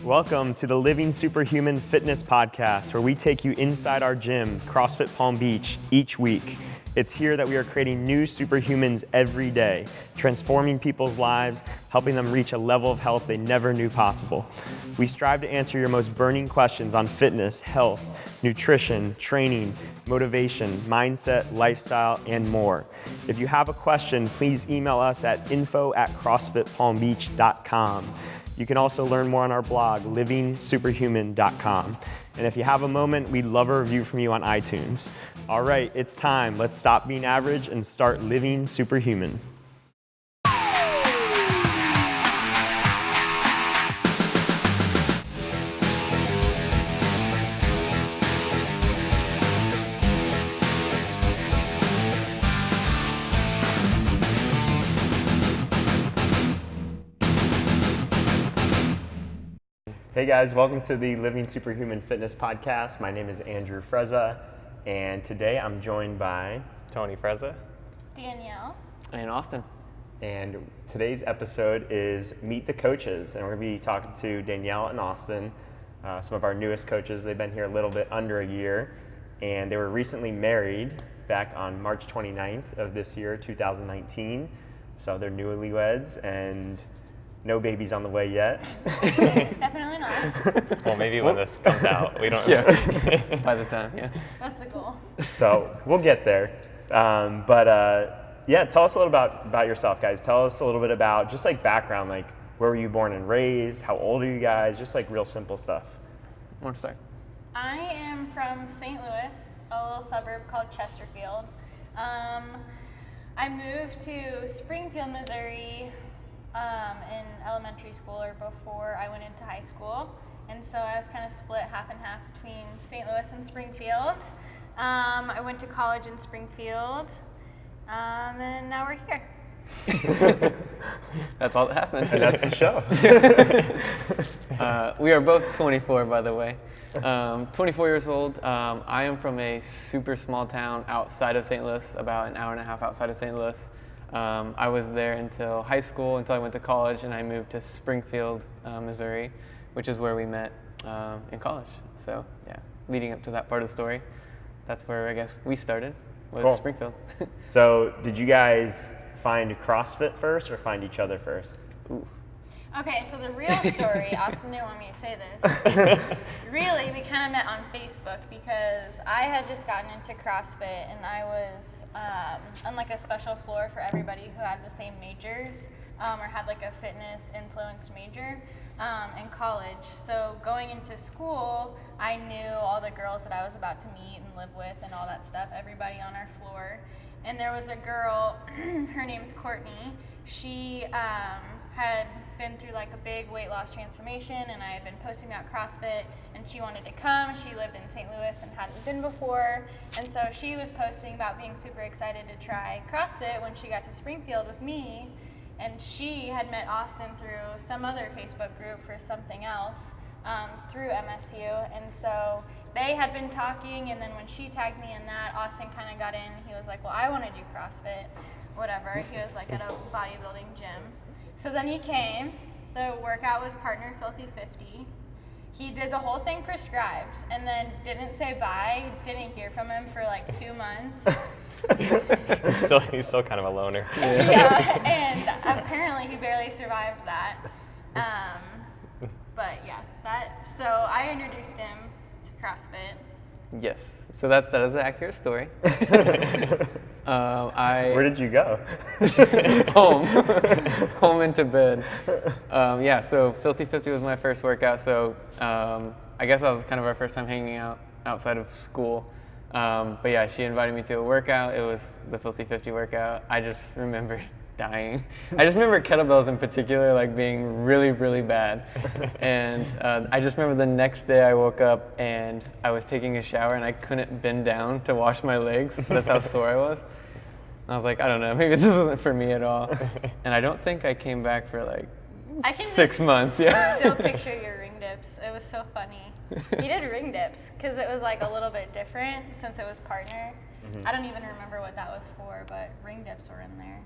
Welcome to the Living Superhuman Fitness Podcast, where we take you inside our gym, CrossFit Palm Beach, each week. It's here that we are creating new superhumans every day, transforming people's lives, helping them reach a level of health they never knew possible. We strive to answer your most burning questions on fitness, health, nutrition, training, motivation, mindset, lifestyle, and more. If you have a question, please email us at info@crossfitpalmbeach.com. You can also learn more on our blog, livingsuperhuman.com. And if you have a moment, we'd love a review from you on iTunes. All right, it's time. Let's stop being average and start living superhuman. Hey guys, welcome to the Living Superhuman Fitness Podcast. My name is Andrew Frezza, and today I'm joined by Tony Frezza, Danielle, and Austin. And today's episode is Meet the Coaches, and we're going to be talking to Danielle and Austin, some of our newest coaches. They've been here a little bit under a year, and they were recently married back on March 29th of this year, 2019. So they're newlyweds, and no babies on the way yet. Definitely not. Well, maybe when this comes out, we don't. Yeah. By the time, yeah. That's the goal. So we'll get there. Yeah, tell us a little about yourself, guys. Tell us a little bit about just like background, like where were you born and raised? How old are you guys? Just like real simple stuff. I want to start. I am from St. Louis, a little suburb called Chesterfield. I moved to Springfield, Missouri in elementary school or before I went into high school. And so I was kind of split half and half between St. Louis and Springfield. I went to college in Springfield, and now we're here. That's all that happened. And that's the show. We are both 24, by the way. 24 years old. I am from a super small town outside of St. Louis, about an hour and a half outside of St. Louis. I was there until high school, until I went to college, and I moved to Springfield, Missouri, which is where we met in college. So yeah, leading up to that part of the story, that's where I guess we started, was Cool. Springfield. So did you guys find CrossFit first or find each other first? Ooh. Okay, so the real story, Austin didn't want me to say this. Really, we kind of met on Facebook because I had just gotten into CrossFit and I was on like a special floor for everybody who had the same majors or had like a fitness influenced major in college. So going into school, I knew all the girls that I was about to meet and live with and all that stuff, everybody on our floor. And there was a girl, her name's Courtney. She had been through like a big weight loss transformation, and I had been posting about CrossFit, and she wanted to come. She lived in St. Louis and hadn't been before, and so she was posting about being super excited to try CrossFit when she got to Springfield with me, and she had met Austin through some other Facebook group for something else through MSU, and so they had been talking, and then when she tagged me in that, Austin kind of got in. He was like, well, I want to do CrossFit, whatever. He was like at a bodybuilding gym. So then he came. The workout was partner Filthy 50. He did the whole thing prescribed and then didn't say bye, didn't hear from him for like 2 months. He's still kind of a loner. Yeah, and apparently he barely survived that. But yeah, so I introduced him to CrossFit. Yes, so that is an accurate story. Where did you go? home into bed. Yeah, so Filthy 50 was my first workout, so I guess that was kind of our first time hanging out outside of school. But yeah, she invited me to a workout. It was the Filthy 50 workout. I just remember dying. I just remember kettlebells in particular like being really, really bad. And I just remember the next day I woke up and I was taking a shower and I couldn't bend down to wash my legs. That's how sore I was. And I was like, I don't know, maybe this isn't for me at all. And I don't think I came back for like 6 months. Yeah. Still picture your ring dips. It was so funny. He did ring dips because it was like a little bit different since it was partner. I don't even remember what that was for, but ring dips were in there.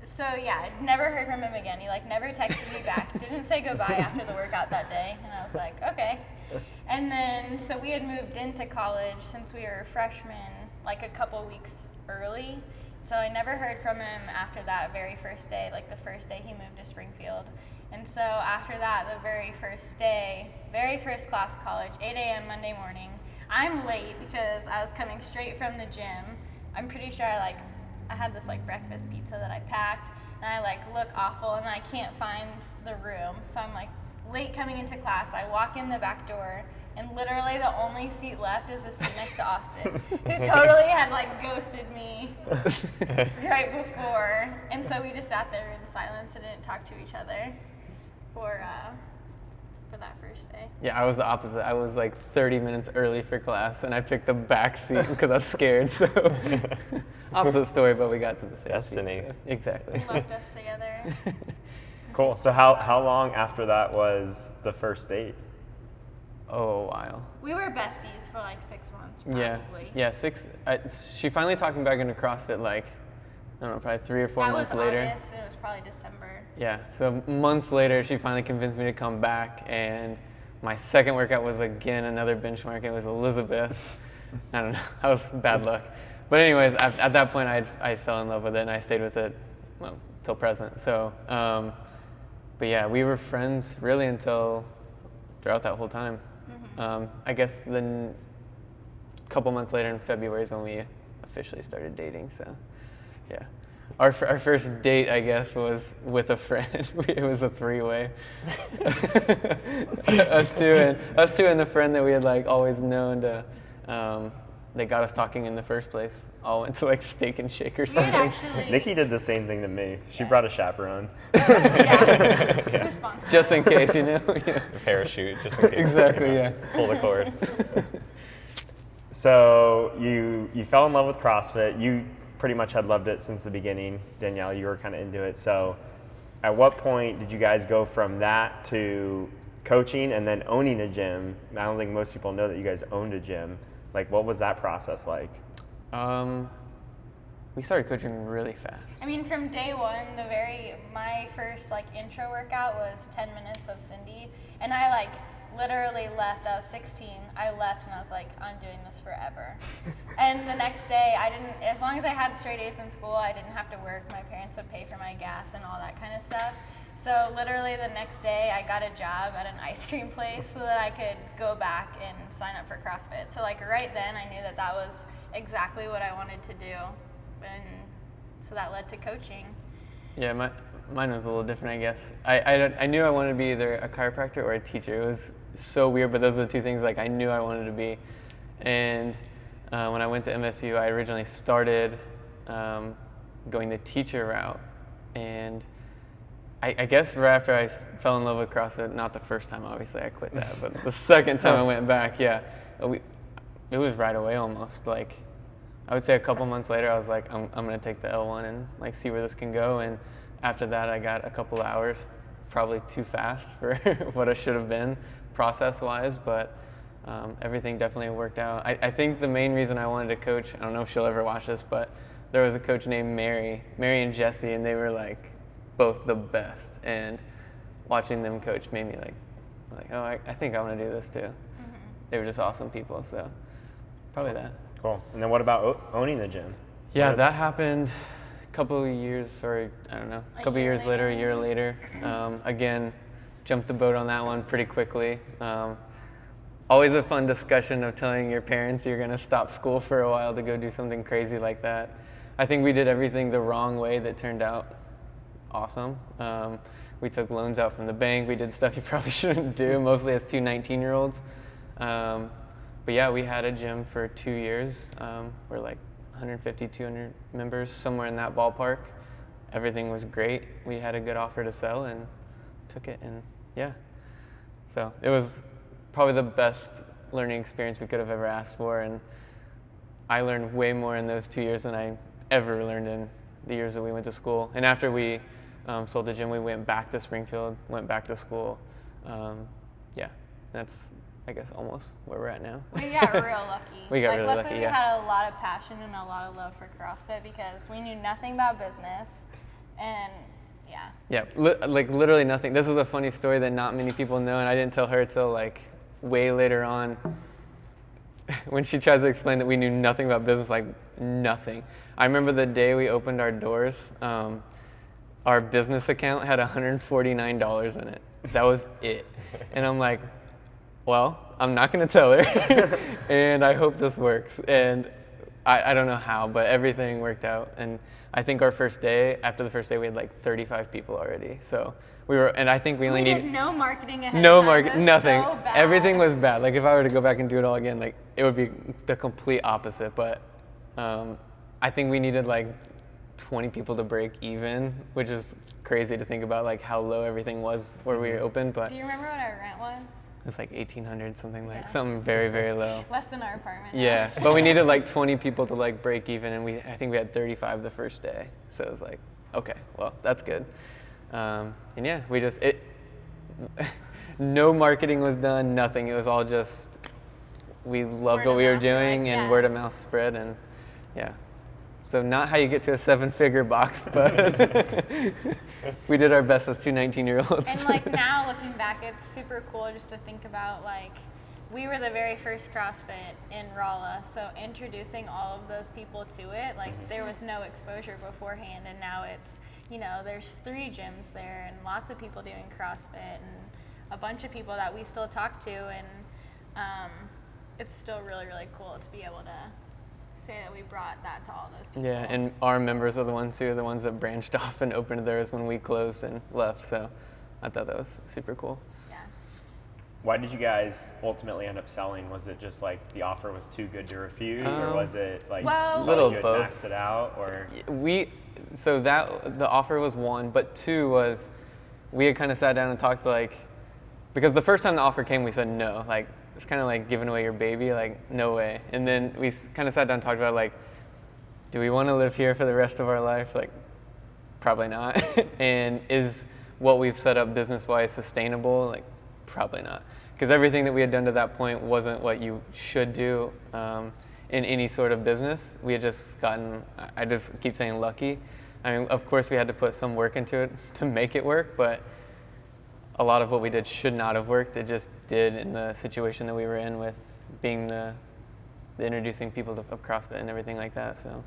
So yeah, I'd never heard from him again. He like never texted me back. Didn't say goodbye after the workout that day. And I was like, okay. And then, so we had moved into college since we were freshmen, like a couple weeks early. So I never heard from him after that very first day, like the first day he moved to Springfield. And so after that, the very first day, very first class of college, 8 a.m. Monday morning, I'm late because I was coming straight from the gym. I'm pretty sure I had this like breakfast pizza that I packed, and I like look awful and I can't find the room. So I'm like late coming into class. I walk in the back door, and literally the only seat left is the seat next to Austin, who totally had like ghosted me right before. And so we just sat there in silence and didn't talk to each other for that first day. Yeah, I was the opposite. I was like 30 minutes early for class, and I picked the back seat because I was scared. So opposite story, but we got to the same Destiny. seat. So. Exactly. Left us together. Cool. So how long after that was the first date? Oh, a while. We were besties for like 6 months, probably. Yeah, she finally talked me back into CrossFit like, I don't know, probably 3 or 4 months later. That was August, and it was probably December. Yeah, so months later, she finally convinced me to come back, and my second workout was again another benchmark, and it was Elizabeth. I don't know, that was bad luck. But anyways, at that point, I fell in love with it, and I stayed with it, well, till present. So, but yeah, we were friends really until throughout that whole time. I guess then a couple months later in February is when we officially started dating, so yeah. Our first date, I guess, was with a friend. It was a 3-way. us two and the friend that we had like always known to, they got us talking in the first place. All went to like Steak and Shake or something. Actually, Nikki did the same thing to me. She brought a chaperone. yeah. Responsible. Just in case, you know? Yeah. A parachute, just in case. Exactly, yeah. Pull the cord. So you fell in love with CrossFit. You pretty much had loved it since the beginning. Danielle, you were kind of into it. So at what point did you guys go from that to coaching and then owning a gym? I don't think most people know that you guys owned a gym. Like, what was that process like? We started coaching really fast. I mean, from day one, my first like intro workout was 10 minutes of Cindy, and I like literally left. I was 16. I left and I was like, I'm doing this forever. And the next day, as long as I had straight A's in school, I didn't have to work. My parents would pay for my gas and all that kind of stuff. So literally the next day, I got a job at an ice cream place so that I could go back and sign up for CrossFit. So like right then, I knew that was exactly what I wanted to do. And so that led to coaching. Yeah, mine was a little different, I guess. I knew I wanted to be either a chiropractor or a teacher. It was so weird, but those are the two things like I knew I wanted to be. And when I went to MSU, I originally started going the teacher route. And I guess right after I fell in love with CrossFit, not the first time, obviously, I quit that, but the second time I went back, yeah, it was right away almost. Like, I would say a couple months later, I was like, I'm going to take the L1 and like see where this can go. And after that, I got a couple hours, probably too fast for what I should have been process-wise, but everything definitely worked out. I think the main reason I wanted to coach, I don't know if she'll ever watch this, but there was a coach named Mary and Jesse, and they were like both the best. And watching them coach made me like oh, I think I want to do this too. Mm-hmm. They were just awesome people, so probably that. Cool. And then what about owning the gym? Yeah, that happened a couple of years, or I don't know, a couple of years later, a year later. Again, jumped the boat on that one pretty quickly. Always a fun discussion of telling your parents you're going to stop school for a while to go do something crazy like that. I think we did everything the wrong way that turned out awesome. We took loans out from the bank. We did stuff you probably shouldn't do, mostly as two 19-year-olds. But yeah, we had a gym for 2 years. We're like 150, 200 members, somewhere in that ballpark. Everything was great. We had a good offer to sell and took it, and yeah. So it was probably the best learning experience we could have ever asked for, and I learned way more in those 2 years than I ever learned in the years that we went to school. And after we sold the gym, we went back to Springfield, went back to school. Yeah, that's, I guess, almost where we're at now. We got real lucky. We got really luckily lucky, we yeah. had a lot of passion and a lot of love for CrossFit because we knew nothing about business. And yeah. Yeah, like literally nothing. This is a funny story that not many people know, and I didn't tell her till like way later on when she tries to explain that we knew nothing about business, like nothing. I remember the day we opened our doors, our business account had $149 in it. That was it. And I'm like, well, I'm not going to tell her, and I hope this works. And I don't know how, but everything worked out. And I think our first day, after the first day, we had like 35 people already. So we were, and I think we only did needed no marketing ahead no of time. market, It was nothing. so bad. Everything was bad. Like if I were to go back and do it all again, like it would be the complete opposite. But I think we needed like 20 people to break even, which is crazy to think about, like how low everything was where we opened. But Do you remember what our rent was? it was like 1,800, something like Yeah. something very, very low. Less than our apartment. now. Yeah, but we needed like 20 people to like break even, and I think we had 35 the first day. So it was like, okay, well that's good. And yeah, no marketing was done, nothing. It was all just, we loved Word what of we were mouth, doing, like, and yeah. word of mouth spread, and yeah. So not how you get to a 7-figure box, but we did our best as two 19-year-olds. And like now looking back, it's super cool just to think about like we were the very first CrossFit in Rolla, so introducing all of those people to it, like there was no exposure beforehand, and now it's, you know, there's 3 gyms there and lots of people doing CrossFit and a bunch of people that we still talk to, and it's still really, really cool to be able to say that we brought that to all those people. Yeah, and our members are the ones who are the ones that branched off and opened theirs when we closed and left, so I thought that was super cool. Yeah. Why did you guys ultimately end up selling? Was it just like the offer was too good to refuse, or was it like Well- you Little had both. maxed it out, or? So that the offer was 1, but 2 was we had kind of sat down and talked to like, because the first time the offer came we said no, like it's kind of like giving away your baby, like no way. And then we kind of sat down and talked about like, do we want to live here for the rest of our life? Like probably not. And is what we've set up business-wise sustainable? Like probably not, because everything that we had done to that point wasn't what you should do in any sort of business. We had just gotten, I just keep saying lucky. I mean, of course we had to put some work into it to make it work, but a lot of what we did should not have worked. It just did in the situation that we were in with being the introducing people of CrossFit and everything like that. So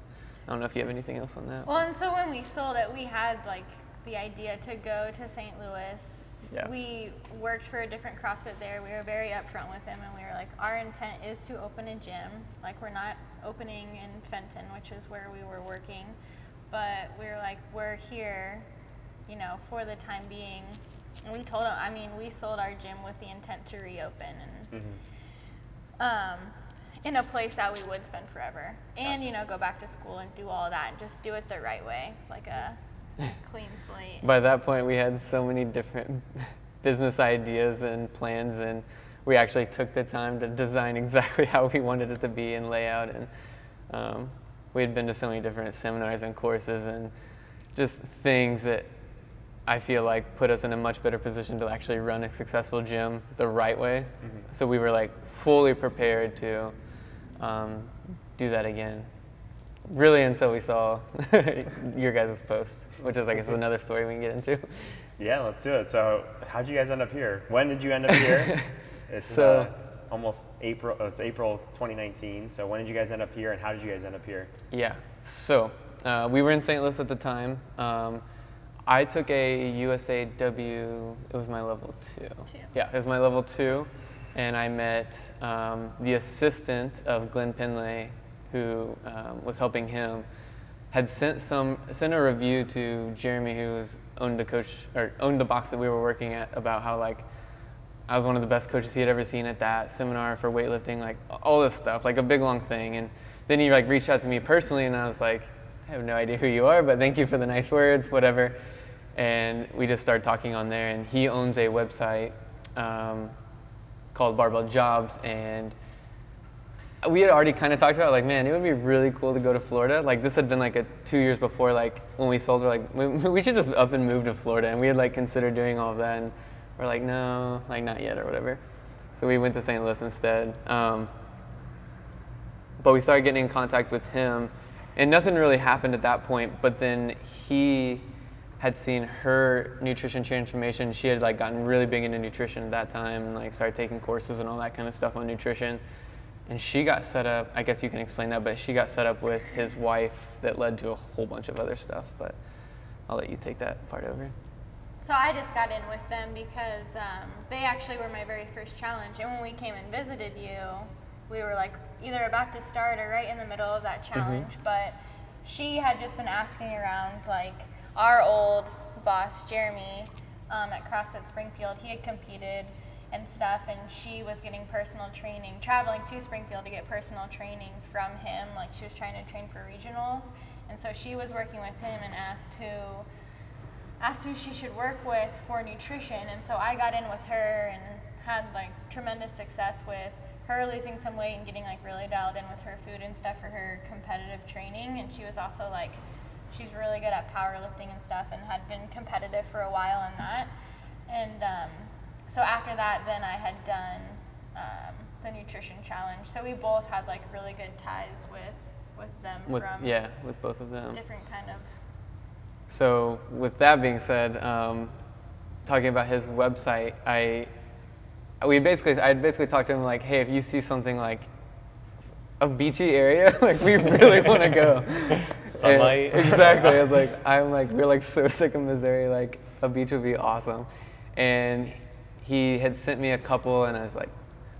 I don't know if you have anything else on that. Well, and so when we sold it, we had like the idea to go to St. Louis. Yeah. We worked for a different CrossFit there. We were very upfront with him, and we were like, our intent is to open a gym. Like, we're not opening in Fenton, which is where we were working, but we were like, we're here, you know, for the time being. And we told him, I mean, we sold our gym with the intent to reopen and in a place that we would spend forever, and you know, go back to school and do all of that and just do it the right way. It's like a clean slate. By that point, we had so many different business ideas and plans, and we actually took the time to design exactly how we wanted it to be and lay out. And we had been to so many different seminars and courses and just things that I feel like put us in a much better position to actually run a successful gym the right way. So we were like fully prepared to do that again. Really until we saw your guys' post, which is I guess another story we can get into. Yeah, let's do it. So how'd you guys end up here? When did you end up here? It's So- almost April, it's April 2019. So when did you guys end up here, and how did you guys end up here? Yeah, so we were in St. Louis at the time. I took a USAW, it was my level 2. Yeah, it was my level 2, and I met the assistant of Glenn Pinlay, who was helping him, had sent a review to Jeremy, who owned the box that we were working at, about how like I was one of the best coaches he had ever seen at that seminar for weightlifting, like all this stuff, like a big long thing. And then he like reached out to me personally, and I was like, I have no idea who you are, but thank you for the nice words, whatever. And we just started talking on there, and he owns a website called Barbell Jobs, and we had already kind of talked about like, man, it would be really cool to go to Florida. Like this had been like 2 years before, like when we sold, we're like, we should just up and move to Florida. And we had like considered doing all of that, and we're like, no, like not yet or whatever. So we went to St. Louis instead. But we started getting in contact with him, and nothing really happened at that point. But then he had seen her nutrition transformation. She had like gotten really big into nutrition at that time and like started taking courses and all that kind of stuff on nutrition. And she got set up, I guess you can explain that, but she got set up with his wife that led to a whole bunch of other stuff. But I'll let you take that part over. So I just got in with them because they actually were my very first challenge. And when we came and visited you, we were like either about to start or right in the middle of that challenge. But she had just been asking around, like our old boss, Jeremy, at CrossFit Springfield, he had competed and stuff, and she was getting personal training, traveling to Springfield to get personal training from him. Like she was trying to train for regionals. And so she was working with him and asked who she should work with for nutrition. And so I got in with her and had like tremendous success with her losing some weight and getting like really dialed in with her food and stuff for her competitive training. And she was also like, she's really good at powerlifting and stuff and had been competitive for a while in that. And so after that, then I had done the nutrition challenge. So we both had like really good ties with them With both of them. Different kind of. So with that being said, talking about his website, I basically talked to him like, hey, if you see something like a beachy area, like we really want to go. Sunlight. Exactly. I was like, we're like so sick of Missouri, like a beach would be awesome. And he had sent me a couple, and I was like,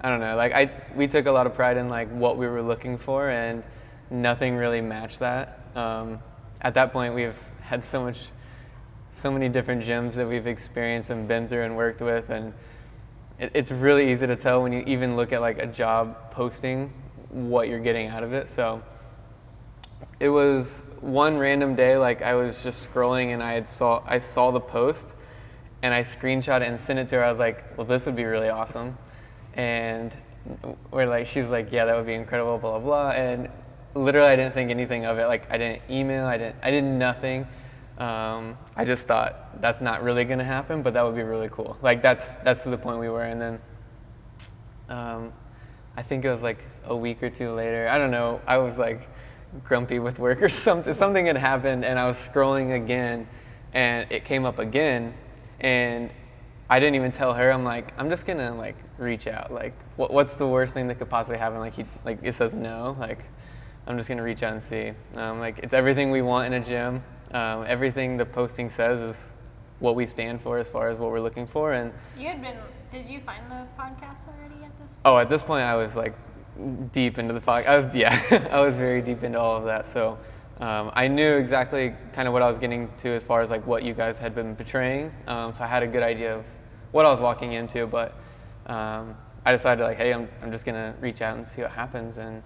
I don't know, like we took a lot of pride in like what we were looking for, and nothing really matched that. At that point, we've had so many different gyms that we've experienced and been through and worked with, and it's really easy to tell when you even look at like a job posting what you're getting out of it. So it was one random day, like I was just scrolling and I saw the post and I screenshot it and sent it to her. I was like, well, this would be really awesome. And she's like, yeah, that would be incredible, blah, blah, blah. And literally I didn't think anything of it. Like I didn't email, I did nothing. I just thought that's not really gonna happen, but that would be really cool. Like that's to the point we were. And then I think it was like a week or two later, I don't know, I was like grumpy with work or something had happened, and I was scrolling again and it came up again, and I didn't even tell her. I'm like, I'm just gonna like reach out. Like what's the worst thing that could possibly happen? Like it says no, like I'm just gonna reach out and see. Like it's everything we want in a gym. Everything the posting says is what we stand for as far as what we're looking for. And Did you find the podcast already at this point? Oh, at this point I was like deep into the podcast. I was very deep into all of that. So I knew exactly kind of what I was getting to as far as like what you guys had been portraying. So I had a good idea of what I was walking into, but I decided like, hey, I'm just gonna reach out and see what happens. And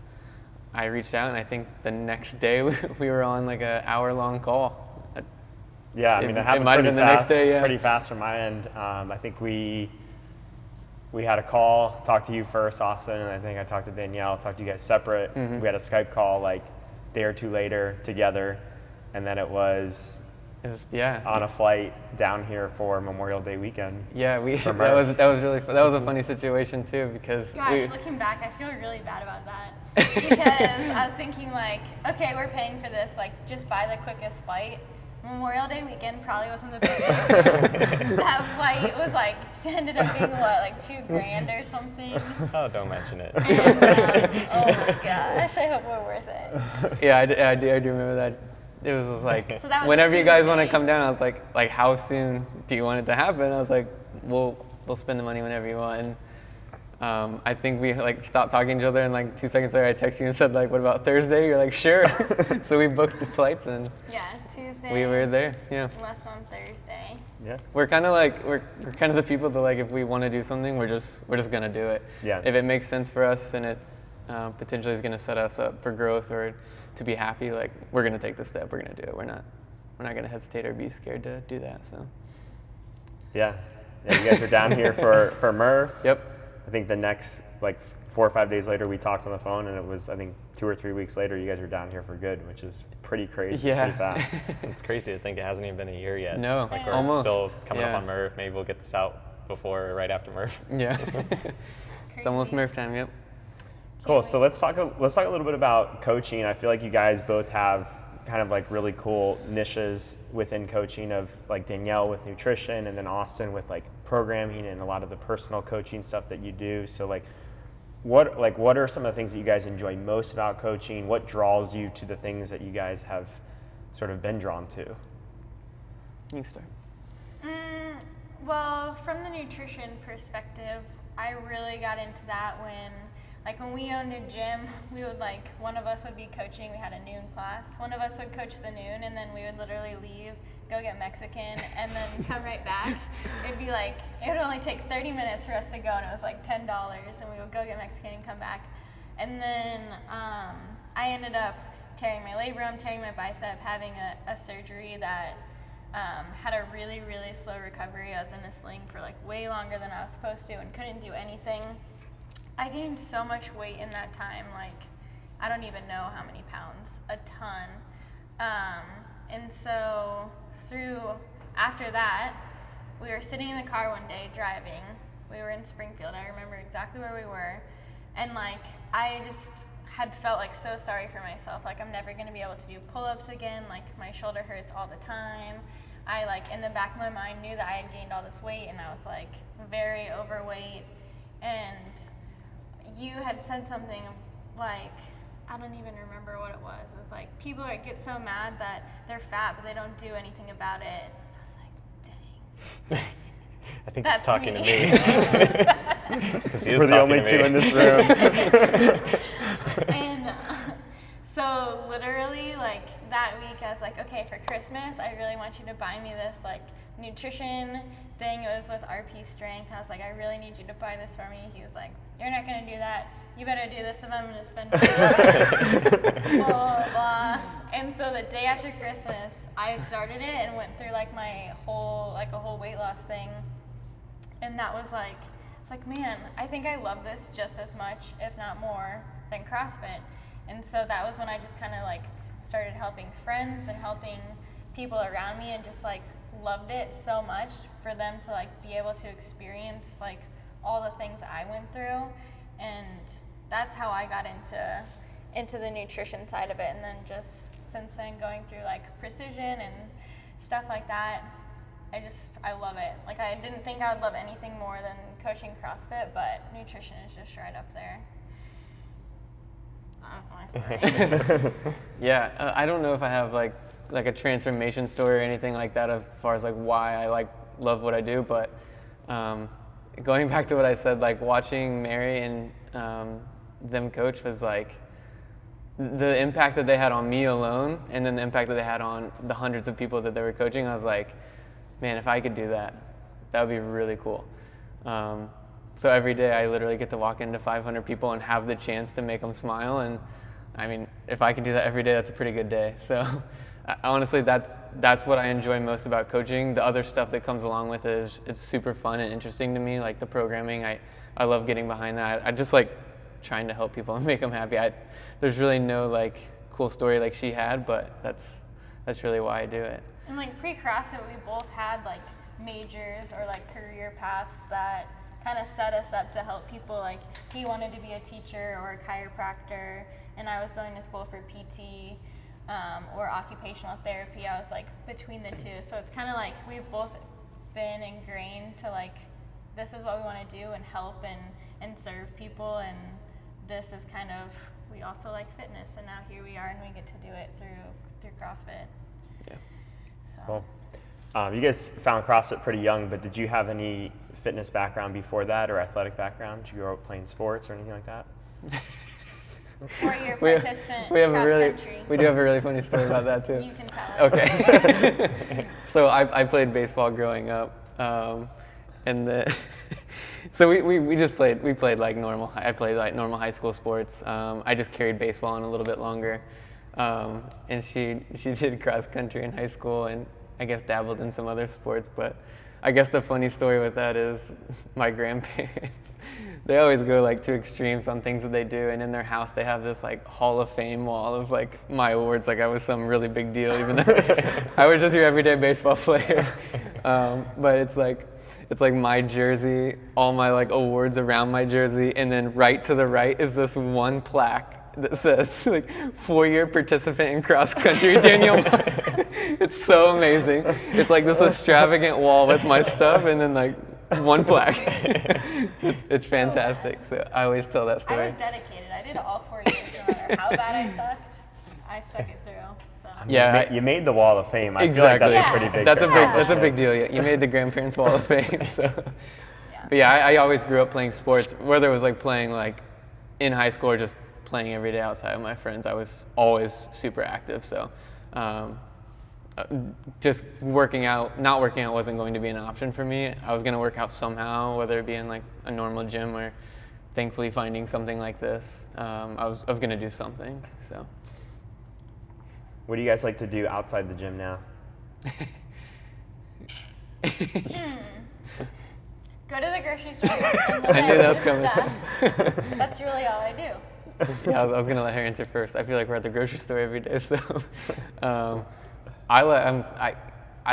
I reached out, and I think the next day we were on like an hour-long call. Yeah, I mean, it happened pretty fast from my end. I think we had a call, talked to you first, Austin, and I think I talked to Danielle, talked to you guys separate. We had a Skype call like a day or two later together, and then it was on a flight down here for Memorial Day weekend. Yeah, that was really fun. That was a funny situation too, because looking back, I feel really bad about that because I was thinking like, okay, we're paying for this, like just buy the quickest flight. Memorial Day weekend probably wasn't the best. That flight was like ended up being what, like $2,000 or something. Oh, don't mention it. And, oh my gosh, I hope we're worth it. Yeah, I do remember that. It was just like, so that was whenever you guys want to come down, I was like, how soon do you want it to happen? I was like, we'll spend the money whenever you want. And I think we like stopped talking to each other, and like 2 seconds later I texted you and said like, what about Thursday? You're like, sure. So we booked the flights, and Tuesday we were there. Yeah. Left on Thursday. Yeah. We're kind of like we're kind of the people that like if we want to do something, we're just gonna do it. Yeah. If it makes sense for us and it potentially is gonna set us up for growth or to be happy, like we're gonna take the step. We're gonna do it. We're not gonna hesitate or be scared to do that. So. Yeah. You guys are down here for Murph. Yep. I think the next like 4 or 5 days later we talked on the phone, and it was I think 2 or 3 weeks later you guys were down here for good, which is pretty crazy. Yeah. Pretty fast. It's crazy to think it hasn't even been a year yet. No, like we're almost. still coming up on Murph. Maybe we'll get this out before or right after Murph. Yeah. It's almost Murph time. Yep. Cool. So let's talk a little bit about coaching. I feel like you guys both have kind of like really cool niches within coaching of like Danielle with nutrition, and then Austin with like programming and a lot of the personal coaching stuff that you do. So like what are some of the things that you guys enjoy most about coaching? What draws you to the things that you guys have sort of been drawn to? You can start. Well, from the nutrition perspective, I really got into that when we owned a gym, we would one of us would be coaching, we had a noon class, one of us would coach the noon, and then we would literally leave, go get Mexican, and then come right back. It'd be it would only take 30 minutes for us to go, and it was like $10, and we would go get Mexican and come back. And then I ended up tearing my labrum, tearing my bicep, having a surgery that had a really, really slow recovery. I was in a sling for way longer than I was supposed to and couldn't do anything. I gained so much weight in that time, I don't even know how many pounds, a ton. And so after that, we were sitting in the car one day driving. We were in Springfield, I remember exactly where we were. And I just had felt so sorry for myself. I'm never gonna be able to do pull-ups again. My shoulder hurts all the time. I in the back of my mind knew that I had gained all this weight, and I was very overweight. And you had said something I don't even remember what it was. It was people get so mad that they're fat, but they don't do anything about it. I was dang. I think That's he's talking me. to me. 'Cause he is We're the talking only to two me. in this room. And so literally that week I was okay, for Christmas I really want you to buy me this nutrition thing. It was with RP Strength. I was I really need you to buy this for me. He was you're not gonna do that. You better do this if I'm gonna spend money. Blah, blah, blah. And so the day after Christmas, I started it and went through my whole a whole weight loss thing. And that was it's man, I think I love this just as much, if not more, than CrossFit. And so that was when I just kind of started helping friends and helping people around me, and just loved it so much for them to be able to experience all the things I went through. And that's how I got into the nutrition side of it. And then just since then, going through precision and stuff like that, I love it. I didn't think I would love anything more than coaching CrossFit, but nutrition is just right up there. That's my story. Yeah, I don't know if I have like a transformation story or anything like that as far as why I love what I do, but going back to what I said, watching Mary and them coach was the impact that they had on me alone, and then the impact that they had on the hundreds of people that they were coaching. I was man, if I could do that, that would be really cool. So every day I literally get to walk into 500 people and have the chance to make them smile. And I mean, if I can do that every day, that's a pretty good day. So honestly, that's what I enjoy most about coaching. The other stuff that comes along with it is it's super fun and interesting to me, the programming. I love getting behind that. I just trying to help people and make them happy. There's really no cool story like she had, but that's really why I do it. And pre-CrossFit, we both had majors or career paths that kind of set us up to help people. He wanted to be a teacher or a chiropractor, and I was going to school for PT or occupational therapy. I was between the two. So it's kind of we've both been ingrained to this is what we want to do and help and serve people, and this is kind of, we also like fitness, and now here we are and we get to do it through CrossFit. Yeah. So. Well, you guys found CrossFit pretty young, but did you have any fitness background before that, or athletic background? Did you grow up playing sports or anything like that? Or your participant we do have a really funny story about that too. You can tell it. Okay. So I played baseball growing up, and so we just played normal. I played normal high school sports. I just carried baseball on a little bit longer, and she did cross country in high school, and I guess dabbled in some other sports. But I guess the funny story with that is my grandparents, they always go to extremes on things that they do, and in their house they have this Hall of Fame wall of my awards, I was some really big deal, even though I was just your everyday baseball player. But it's my jersey, all my awards around my jersey, and then right to the right is this one plaque that says like 4-year participant in cross country, Danielle. It's so amazing. It's like this extravagant wall with my stuff and then like one plaque. It's fantastic. So I always tell that I story. was dedicated. I did all 4 years, no matter how bad I sucked. I stuck it through. So. Yeah, You made the Wall of Fame. I exactly. feel like that's a pretty big That's a big deal. You made the grandparents' Wall of Fame. So, but yeah, I always grew up playing sports, whether it was like playing like in high school or just playing every day outside with my friends. I was always super active. So, just not working out wasn't going to be an option for me. I was going to work out somehow, whether it be in like a normal gym or thankfully finding something like this. I was going to do something. So. What do you guys like to do outside the gym now? Go to the grocery store and I knew that was coming. stuff. That's really all I do. Yeah, I was going to let her answer first. I feel like we're at the grocery store every day, so I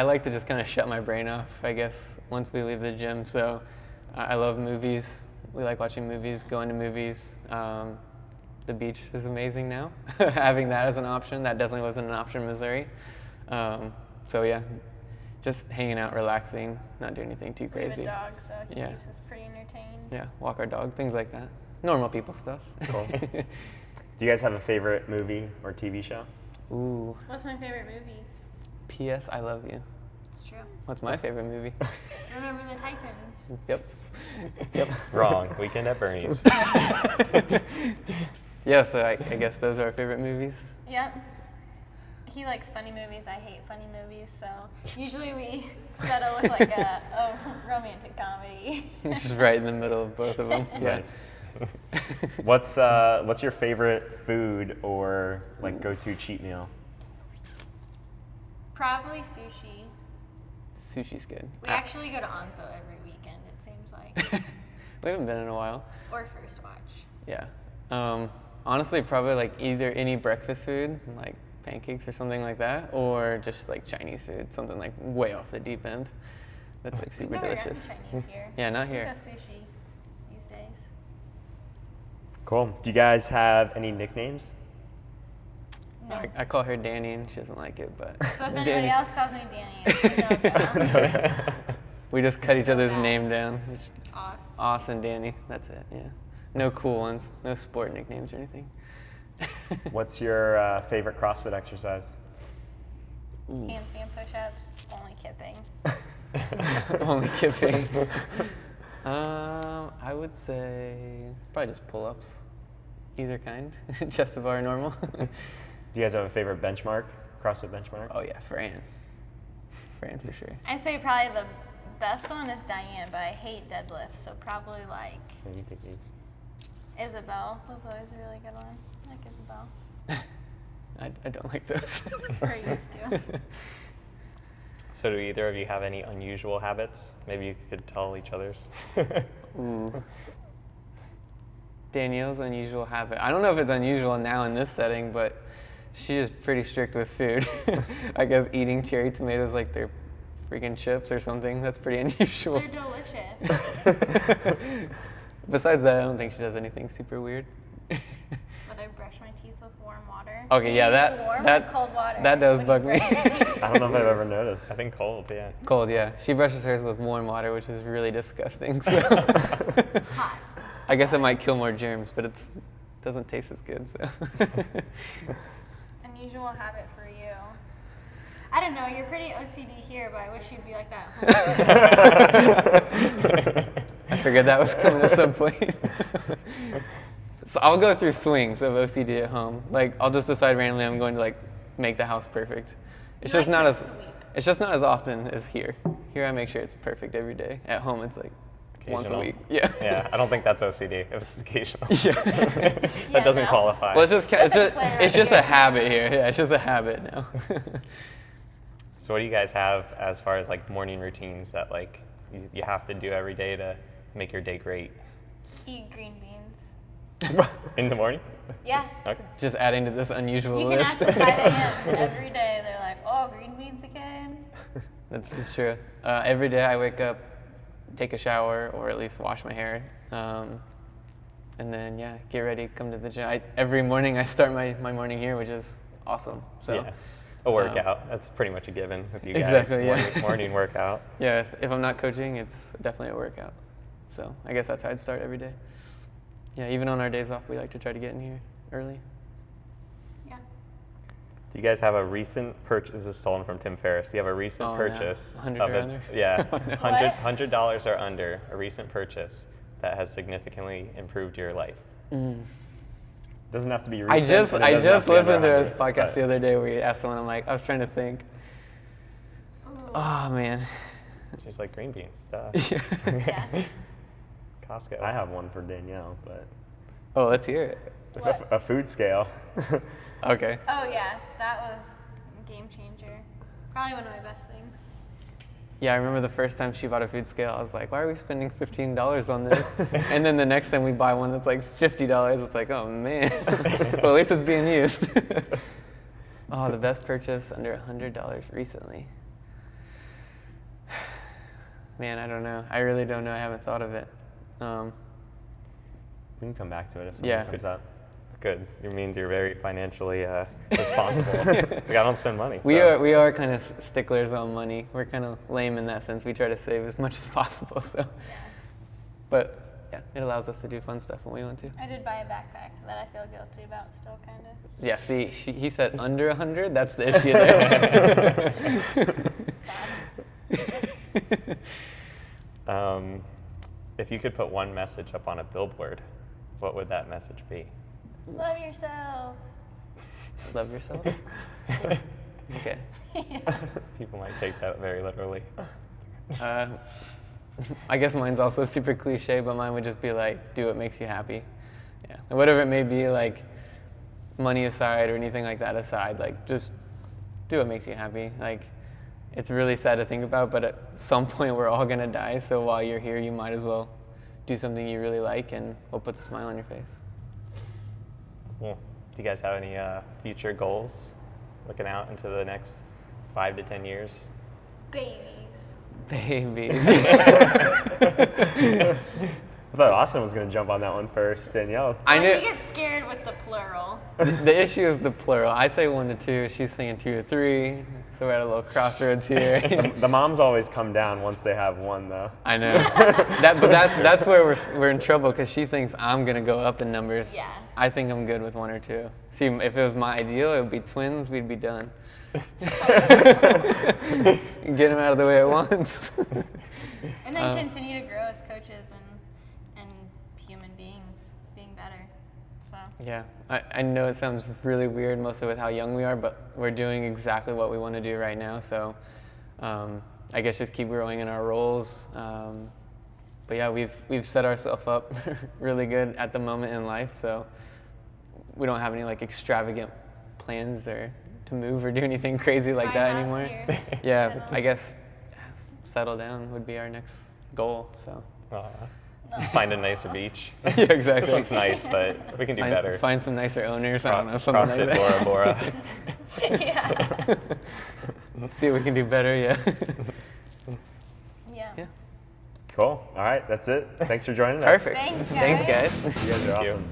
like to just kind of shut my brain off, I guess, once we leave the gym. So I love movies. We like watching movies, going to movies. The beach is amazing now. Having that as an option, that definitely wasn't an option in Missouri. So yeah, just hanging out, relaxing, not doing anything too crazy. We have a dog, so he Yeah. keeps us pretty entertained. Yeah, walk our dog, things like that. Normal people stuff. Cool. Do you guys have a favorite movie or TV show? Ooh, What's my favorite movie? P.S. I Love You. It's true. What's my favorite movie? Remember the Titans. Yep. Yep. Wrong. Weekend at Bernie's. Yeah, so I guess those are our favorite movies. Yep. He likes funny movies. I hate funny movies, so usually we settle with like a romantic comedy. It's just right in the middle of both of them. Yeah. Nice. What's your favorite food or like go-to cheat meal? Probably sushi. Sushi's good. We actually go to Anzo every weekend, it seems like. We haven't been in a while. Or First Watch. Yeah. Honestly, probably like either any breakfast food, like pancakes or something like that, or just like Chinese food, something like way off the deep end. That's like super We've never delicious. gotten Chinese here. Yeah, not We here. go sushi these days. Cool. Do you guys have any nicknames? No. I call her Danny and she doesn't like it, but So if anybody Danny. else calls me Danny, no go. We just cut each So other's bad. name down. Awesome. Oss and Danny, that's it, yeah. No cool ones, no sport nicknames or anything. What's your favorite CrossFit exercise? Handstand push-ups, only kipping. Only kidding. I would say probably just pull-ups, either kind, chest to bar normal. Do you guys have a favorite benchmark? CrossFit benchmark? Oh yeah, Fran for sure. I say probably the best one is Diane, but I hate deadlifts, so probably like Can you take these? Isabel was always a really good one. I like Isabel. I don't like those. Or used to. So do either of you have any unusual habits? Maybe you could tell each other's. Ooh. Danielle's unusual habit. I don't know if it's unusual now in this setting, but she is pretty strict with food. I guess eating cherry tomatoes like they're freaking chips or something. That's pretty unusual. They're delicious. Besides that, I don't think she does anything super weird. But I brush my teeth with warm water. Okay, Do you yeah, use that- warm that- or cold water. that does when you bug me. brush your teeth? I don't know if I've ever noticed. I think cold, yeah. Cold, yeah. She brushes hers with warm water, which is really disgusting. So Hot. I guess it might kill more germs, but it doesn't taste as good. So Unusual habit for you. I don't know, you're pretty OCD here, but I wish you'd be like that. I figured that was coming at some point. So I'll go through swings of OCD at home. Like I'll just decide randomly I'm going to like make the house perfect. It's You just like not to as sweep. it's just not as often as here. Here I make sure it's perfect every day. At home it's like once a Occasional. week. Yeah. Yeah, I don't think that's OCD if it's occasional. Yeah. That Yeah, doesn't no. qualify. Well, it's just That's a flare it's right just a here. habit here. Yeah, it's just a habit now. So what do you guys have as far as like morning routines that like you have to do every day to make your day great? Eat green beans. In the morning? Yeah. Okay. Just adding to this unusual You can list. ask at 5 a.m. every day. They're like, oh, green beans again? That's true. Every day I wake up, take a shower, or at least wash my hair. and then yeah, get ready, come to the gym. Every morning I start my morning here, which is awesome. So Yeah. A workout. That's pretty much a given with you guys. Exactly, yeah. Morning workout. yeah, if I'm not coaching, it's definitely a workout. So I guess that's how I'd start every day. Yeah, even on our days off, we like to try to get in here early. Yeah. Do you guys have a recent purchase? This is stolen from Tim Ferriss. Do you have a recent Oh, purchase? yeah. 100 of or it? under? Yeah, What? $100 or under, a recent purchase that has significantly improved your life. Doesn't have to be I recent. just and it doesn't have to be listened to under his 100, podcast but- the other day where he asked someone. I'm like, I was trying to think. Oh man. She's like green beans, duh. Yeah. Costco. I have one for Danielle, but Oh, let's hear it. What? a food scale. Okay. Oh yeah, that was a game changer. Probably one of my best things. Yeah, I remember the first time she bought a food scale, I was like, why are we spending $15 on this? And then the next time we buy one that's like $50, it's like, oh man. Well, at least it's being used. Oh, the best purchase under $100 recently. Man, I don't know. I really don't know. I haven't thought of it. We can come back to it if something Yeah. comes up. Good. It means you're very financially responsible. It's like I don't spend money. We so. are kind of sticklers on money. We're kind of lame in that sense. We try to save as much as possible. So, but yeah, it allows us to do fun stuff when we want to. I did buy a backpack that I feel guilty about still, kind of. Yeah. See, he said under 100. That's the issue there. If you could put one message up on a billboard, what would that message be? Love yourself. Love yourself. Okay. People might take that very literally. I guess mine's also super cliche, but mine would just be like, do what makes you happy. Yeah. And whatever it may be, like money aside or anything like that aside, like just do what makes you happy. Like it's really sad to think about, but at some point we're all gonna die. So while you're here, you might as well do something you really like and will put a smile on your face. Cool. Do you guys have any future goals looking out into the next 5 to 10 years? Babies. Babies. I thought Austin was going to jump on that one first. Danielle. I Well, knew he gets scared with the plural. the issue is the plural. I say 1 to 2. She's saying 2 to 3. So we're at a little crossroads here. The moms always come down once they have one, though. I know. But that's where we're in trouble because she thinks I'm gonna go up in numbers. Yeah. I think I'm good with 1 or 2. See, if it was my ideal, it would be twins. We'd be done. Get them out of the way at once. And then continue to grow as coaches and human beings, being better. So Yeah, I know it sounds really weird, mostly with how young we are, but we're doing exactly what we want to do right now. So I guess just keep growing in our roles. But yeah, we've set ourselves up really good at the moment in life. So we don't have any like extravagant plans or to move or do anything crazy like buy that a house anymore. here. Yeah, Settle. I guess settle down would be our next goal. So Find a nicer beach. yeah, This exactly. one's nice, but we can do better. Find some nicer owners. I don't know, something CrossFit like that. Bora Bora. Yeah. See what we can do better. Yeah. Yeah. Yeah. Cool. All right, that's it. Thanks for joining us. Perfect. Thanks, Thanks, guys. guys. You guys are Thank you. awesome.